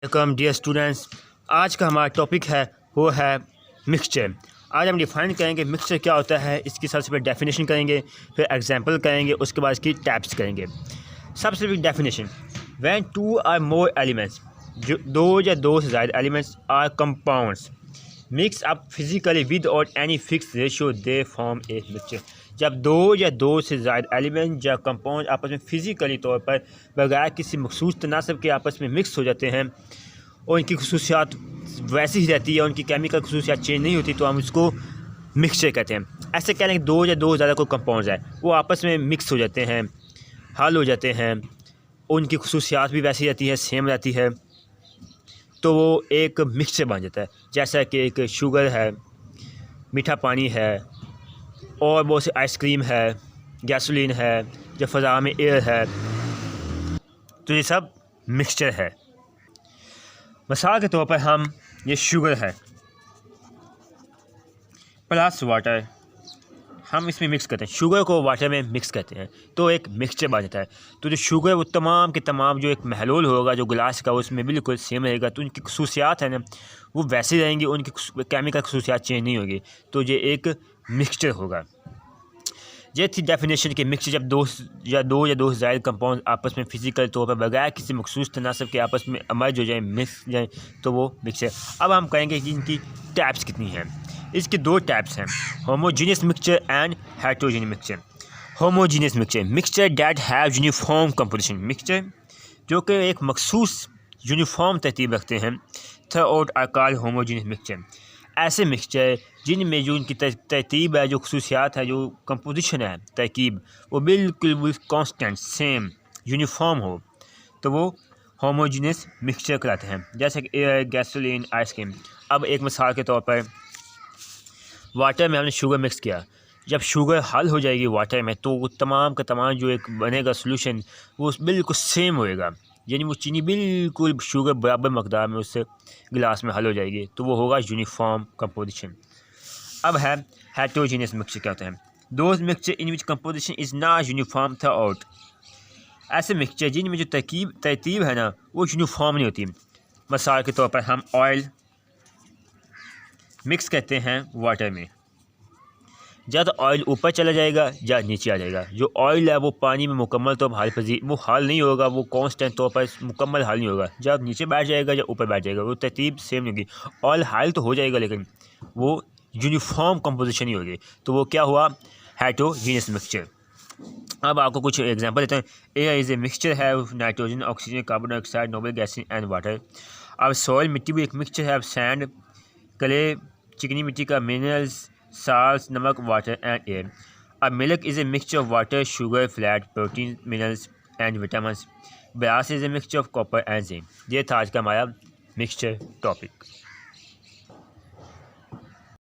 Welcome dear students. आज का हमारा टॉपिक है वो है मिक्सचर। आज हम डिफ़ाइन करेंगे मिक्सचर क्या होता है, इसकी सबसे पहले डेफिनेशन करेंगे, फिर एग्जांपल करेंगे, उसके बाद इसकी टाइप्स करेंगे। सबसे पहले definition, when two are more elements, जो दो या दो से ज़्यादा elements are compounds mix up physically without any fix ratio they form a mixture. जब दो या दो से ज़्यादा एलिमेंट या कंपाउंड आपस में फ़िज़िकली तौर पर बगैर किसी मखसूस तनासब के आपस में मिक्स हो जाते हैं और इनकी खसूसियात वैसी ही रहती है, उनकी केमिकल खसूसियात चेंज नहीं होती, तो हम उसको मिक्सचर कहते हैं। ऐसे कह लें कि दो या दो से ज़्यादा कोई कंपाउंड्स है, वो आपस में मिक्स हो जाते हैं, हल हो जाते हैं, उनकी खसूसियात भी वैसी रहती है, सेम रहती है, तो वो एक मिक्सचर बन जाता है। जैसा कि एक शुगर है, मीठा पानी है, और बहुत सी आइसक्रीम है, गैसोलीन है, जब फ़ज़ा में एयर है, तो ये सब मिक्सचर है। मिसाल के तौर पर हम ये शुगर है प्लस वाटर, हम इसमें मिक्स करते हैं, शुगर को वाटर में मिक्स करते हैं, तो एक मिक्सचर बन जाता है। तो जो शुगर वो तमाम के तमाम जो एक महलूल होगा जो गिलास का, उसमें बिल्कुल सेम रहेगा, तो उनकी खसूसियात है ना वो वैसे रहेंगी, उनकी केमिकल खसूसियात चेंज नहीं होगी, तो ये एक मिक्सचर होगा। ये थी डेफिनेशन के मिक्सचर, जब दो या दो से ज़्यादा कंपाउंड आपस में फिजिकल तौर पर बगैर किसी मखसूस तनासब के आपस में मर्ज हो जाए, मिक्स जाए, तो वो मिक्सचर। अब हम कहेंगे कि इनकी टाइप्स कितनी हैं। इसकी दो टाइप्स हैं, homogeneous mixture and heterogeneous mixture. Homogeneous mixture, mixture that have uniform composition, mixture जो कि एक मखसूस यूनिफॉर्म तरतीब रखते हैं, through are called homogeneous mixture. ऐसे मिक्सचर जिनमें जो उनकी तरतीब है, जो खसूसियात है, जो कंपोजिशन है, तरकीब, वो बिल्कुल कांस्टेंट, सेम, यूनिफॉर्म हो, तो वो होमोजीनियस मिक्सचर कहलाते हैं। जैसे कि एयर, गैसोलीन, आइसक्रीम। अब एक मिसाल के तौर पर वाटर में हमने शुगर मिक्स किया, जब शुगर हल हो जाएगी वाटर में, तो वो तमाम का तमाम जो एक बनेगा सोल्यूशन वो बिल्कुल सेम होएगा, यानी वो चीनी बिल्कुल शुगर बराबर मकदार में उससे गिलास में हल हो जाएगी, तो वो होगा यूनिफॉर्म कंपोजिशन। अब है हेटेरोजेनियस मिक्सचर क्या होता है, those mixture in which composition is not uniform through out. ऐसे मिक्सचर जिनमें जो तरतीब है ना वो यूनिफॉर्म नहीं होती। मिसाल के तौर पर हम ऑयल मिक्स करते हैं वाटर में, या तो ऑयल ऊपर चला जाएगा या नीचे आ जाएगा। जो ऑयल है वो पानी में मुकम्मल तौर पर वो हल नहीं होगा, वो कांस्टेंट तौर पर मुकम्मल हल नहीं होगा, जब नीचे बैठ जाएगा या ऊपर बैठ जाएगा, वो तरतीब सेम नहीं होगी। ऑयल हल तो हो जाएगा लेकिन वो यूनिफॉर्म कंपोजिशन ही होगी, तो वो क्या हुआ, हेटेरोजेनियस मिक्सचर। अब आपको कुछ एग्जांपल देते हैं। एयर इज़ ए मिक्सचर है nitrogen, oxygen, carbon dioxide, noble gas and water. अब सॉइल मिट्टी भी एक मिक्सचर है, अब सैंड, क्ले, चिकनी मिट्टी का, मिनरल्स, साल्स, नमक, वाटर एंड एयर। अब milk is a mixture of water, sugar, flat, protein, minerals and vitamins. Brass is a mixture of copper and zinc. ये था आज का हमारा मिक्सचर टॉपिक।